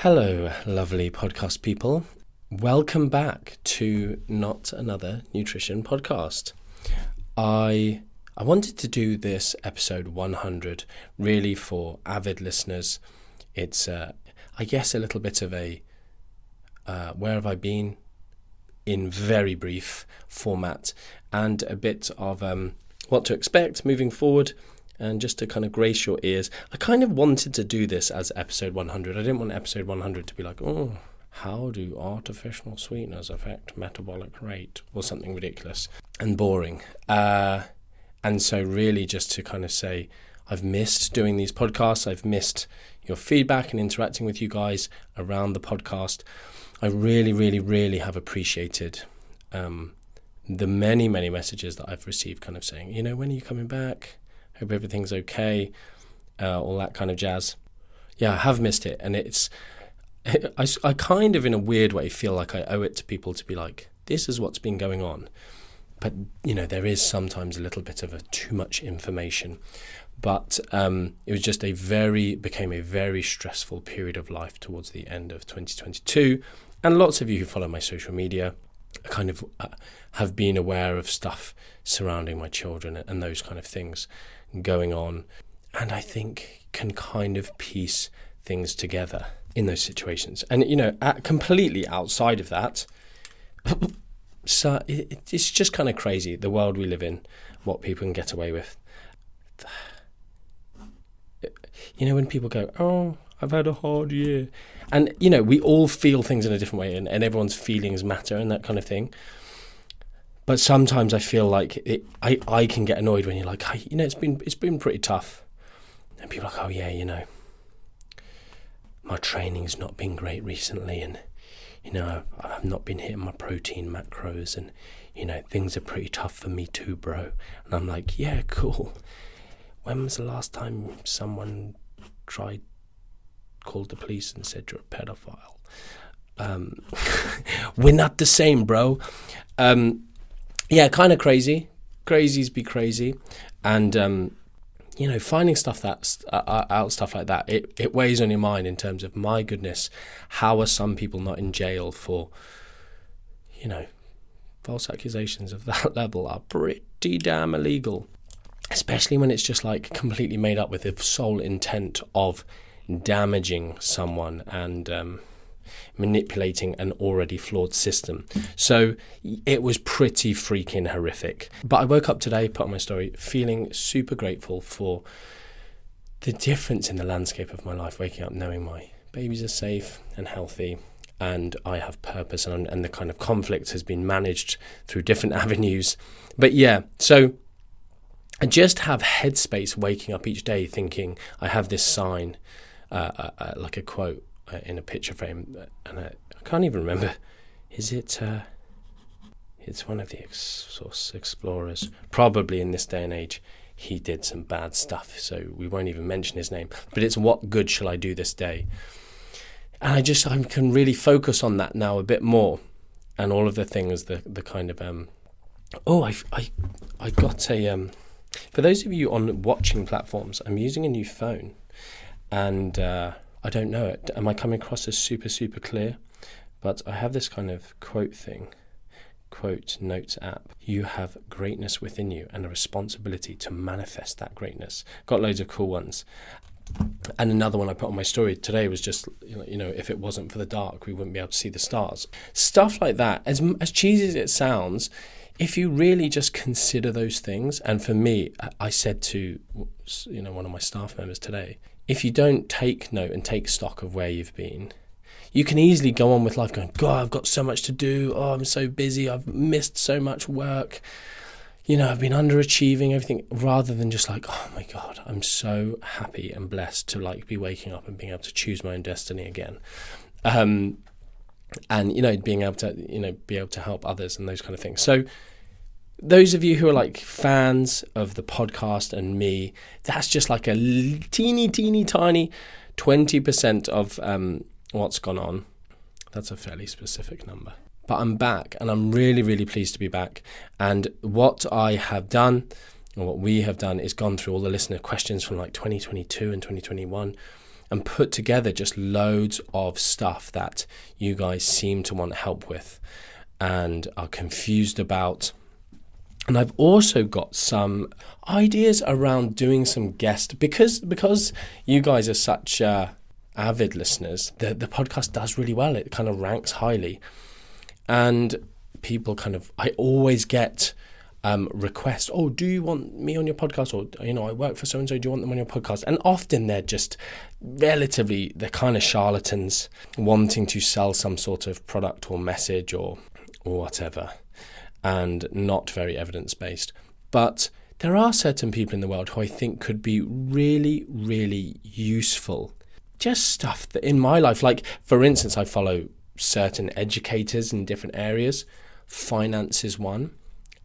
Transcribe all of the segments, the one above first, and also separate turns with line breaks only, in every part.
Hello, lovely podcast people. Welcome back to Not Another Nutrition Podcast. I wanted to do this episode 100 really for avid listeners. It's, I guess, a little bit of a where have I been in very brief format and a bit of what to expect moving forward. And just to kind of grace your ears, I kind of wanted to do this as episode 100. I didn't want episode 100 to be like, oh, how do artificial sweeteners affect metabolic rate? Or something ridiculous and boring. And so really just to kind of say, I've missed doing these podcasts. I've missed your feedback and interacting with you guys around the podcast. I really have appreciated the many messages that I've received kind of saying, when are you coming back? Hope everything's okay, all that kind of jazz. Yeah, I have missed it, and I kind of, in a weird way, feel like I owe it to people to be like, this is what's been going on. But, there is sometimes a little bit of too much information. But it was just became a very stressful period of life towards the end of 2022. And lots of you who follow my social media kind of have been aware of stuff surrounding my children and those kind of things going on, and I think can kind of piece things together in those situations. And completely outside of that, so it's just kind of crazy, the world we live in, what people can get away with. When people go, oh, I've had a hard year, and we all feel things in a different way, and everyone's feelings matter and that kind of thing. But sometimes I feel like I can get annoyed when you're like, hey, it's been pretty tough. And people are like, oh yeah, my training's not been great recently, and I've not been hitting my protein macros, and things are pretty tough for me too, bro. And I'm like, yeah, cool. When was the last time someone called the police and said you're a pedophile? We're not the same, bro. Yeah, kind of crazy. Crazies be crazy. And, finding stuff stuff like that, it weighs on your mind in terms of, my goodness, how are some people not in jail for, false accusations of that level are pretty damn illegal. Especially when it's just like completely made up with the sole intent of damaging someone and manipulating an already flawed system. So it was pretty freaking horrific. But I woke up today, put on my story, feeling super grateful for the difference in the landscape of my life, waking up knowing my babies are safe and healthy and I have purpose, and the kind of conflict has been managed through different avenues. But yeah, so I just have headspace waking up each day thinking I have this sign, like a quote in a picture frame, and I can't even remember. Is it? It's one of the explorers. Probably in this day and age, he did some bad stuff, so we won't even mention his name. But it's, what good shall I do this day? And I can really focus on that now a bit more, and all of the things, the kind of I got a for those of you on watching platforms, I'm using a new phone, and I don't know it. Am I coming across as super clear? But I have this kind of quote notes app. You have greatness within you and a responsibility to manifest that greatness. Got loads of cool ones. And another one I put on my story today was just, if it wasn't for the dark, we wouldn't be able to see the stars. Stuff like that. As cheesy as it sounds, if you really just consider those things, and for me, I said to one of my staff members today, if you don't take note and take stock of where you've been, you can easily go on with life going, God, I've got so much to do. Oh, I'm so busy. I've missed so much work. I've been underachieving, everything, rather than just like, oh my God, I'm so happy and blessed to like be waking up and being able to choose my own destiny again. And, being able to help others and those kind of things. So those of you who are like fans of the podcast and me, that's just like a teeny tiny 20% of what's gone on. That's a fairly specific number. But I'm back, and I'm really pleased to be back. And what I have done, or what we have done, is gone through all the listener questions from like 2022 and 2021 and put together just loads of stuff that you guys seem to want help with and are confused about. And I've also got some ideas around doing some guest, because you guys are such avid listeners, the podcast does really well. It kind of ranks highly. And people I always get requests, oh, do you want me on your podcast? Or, I work for so-and-so, do you want them on your podcast? And often they're just they're kind of charlatans wanting to sell some sort of product or message or whatever, and not very evidence-based. But there are certain people in the world who I think could be really, really useful. Just stuff that in my life, like, for instance, I follow certain educators in different areas. Finance is one.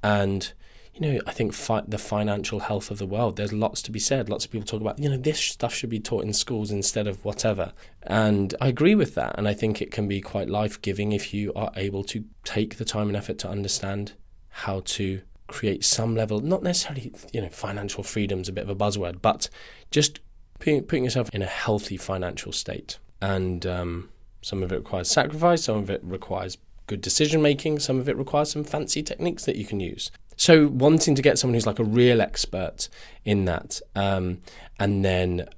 And, I think the financial health of the world, there's lots to be said. Lots of people talk about, this stuff should be taught in schools instead of whatever. And I agree with that. And I think it can be quite life-giving if you are able to take the time and effort to understand how to create some level, not necessarily, financial freedom's a bit of a buzzword, but just putting yourself in a healthy financial state. And some of it requires sacrifice, some of it requires good decision making, some of it requires some fancy techniques that you can use. So wanting to get someone who's like a real expert in that. And then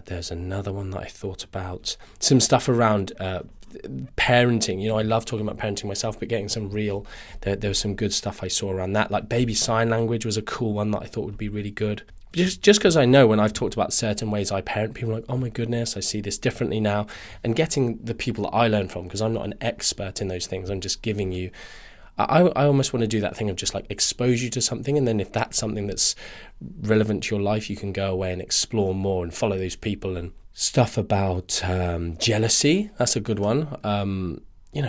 there's another one that I thought about, some stuff around parenting. I love talking about parenting myself, but getting some real, there was some good stuff I saw around that. Like baby sign language was a cool one that I thought would be really good. Just because I know when I've talked about certain ways I parent, people are like, oh my goodness, I see this differently now. And getting the people that I learn from, because I'm not an expert in those things, I'm just giving you, I almost want to do that thing of just like expose you to something, and then if that's something that's relevant to your life, you can go away and explore more and follow those people. And stuff about jealousy, that's a good one.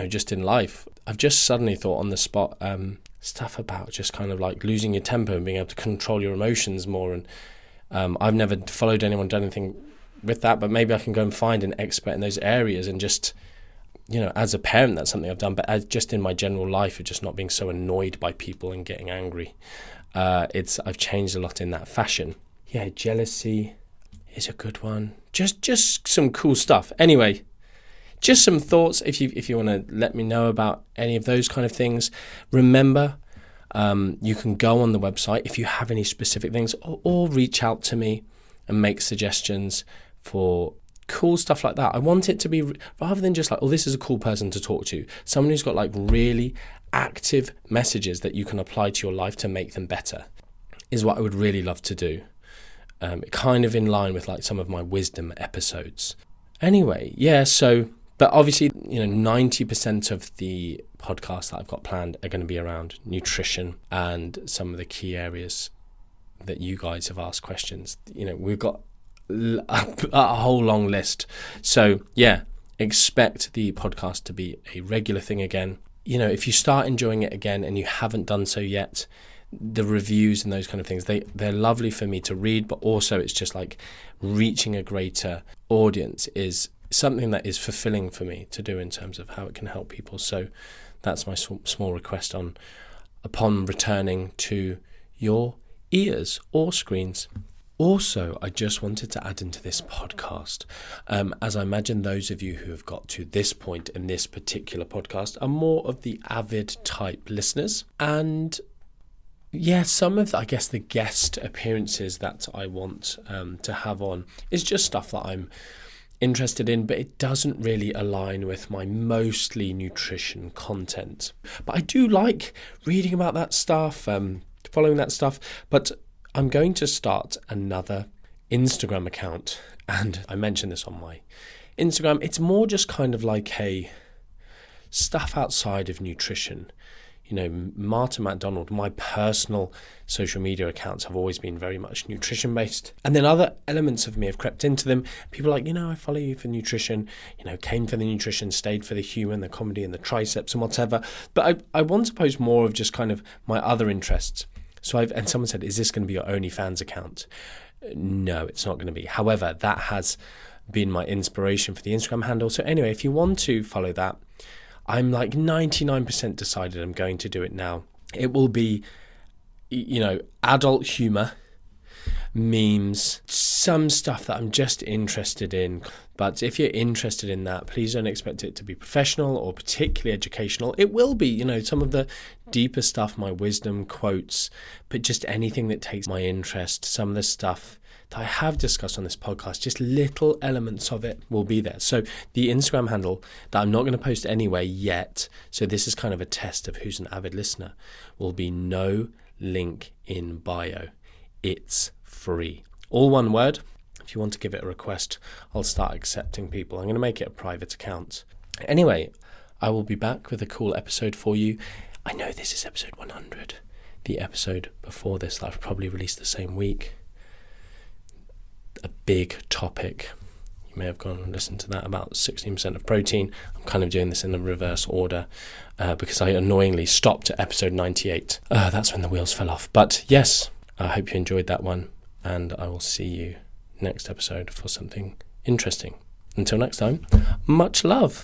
Just in life, I've just suddenly thought on the spot, stuff about just kind of like losing your temper and being able to control your emotions more. And I've never followed anyone done anything with that, but maybe I can go and find an expert in those areas. And just, as a parent, that's something I've done, but just in my general life of just not being so annoyed by people and getting angry, I've changed a lot in that fashion. Yeah, jealousy is a good one. Just some cool stuff. Anyway, just some thoughts if you want to let me know about any of those kind of things. Remember, you can go on the website if you have any specific things, or reach out to me and make suggestions for cool stuff like that. I want it to be, rather than just like, oh, this is a cool person to talk to, someone who's got like really active messages that you can apply to your life to make them better, is what I would really love to do. Kind of in line with like some of my wisdom episodes. Anyway, yeah, so, but obviously, 90% of the podcasts that I've got planned are going to be around nutrition and some of the key areas that you guys have asked questions. We've got a whole long list. So yeah, expect the podcast to be a regular thing again. If you start enjoying it again and you haven't done so yet, the reviews and those kind of things, they're lovely for me to read, but also it's just like reaching a greater audience is something that is fulfilling for me to do in terms of how it can help people. So that's my small request upon returning to your ears or screens. Also, I just wanted to add into this podcast, as I imagine those of you who have got to this point in this particular podcast are more of the avid type listeners. And yeah, some of, I guess, the guest appearances that I want to have on is just stuff that I'm interested in, but it doesn't really align with my mostly nutrition content. But I do like reading about that stuff, following that stuff, but I'm going to start another Instagram account, and I mentioned this on my Instagram. It's more just kind of like a stuff outside of nutrition. Martin McDonald, my personal social media accounts have always been very much nutrition based. And then other elements of me have crept into them. People are like, I follow you for nutrition, came for the nutrition, stayed for the humor and the comedy and the triceps and whatever. But I want to post more of just kind of my other interests. And someone said, is this going to be your OnlyFans account? No, it's not going to be. However, that has been my inspiration for the Instagram handle. So anyway, if you want to follow that, I'm like 99% decided I'm going to do it now. It will be, adult humor, memes, some stuff that I'm just interested in. But if you're interested in that, please don't expect it to be professional or particularly educational. It will be, some of the deeper stuff, my wisdom quotes, but just anything that takes my interest. Some of the stuff that I have discussed on this podcast, just little elements of it will be there. So the Instagram handle that I'm not going to post anywhere yet, so this is kind of a test of who's an avid listener, will be no link in bio. It's free. All one word. If you want to give it a request, I'll start accepting people. I'm going to make it a private account. Anyway, I will be back with a cool episode for you. I know this is episode 100. The episode before this that I've probably released the same week. A big topic. You may have gone and listened to that, about 16% of protein. I'm kind of doing this in the reverse order because I annoyingly stopped at episode 98. That's when the wheels fell off. But yes, I hope you enjoyed that one, and I will see you next episode for something interesting. Until next time, much love.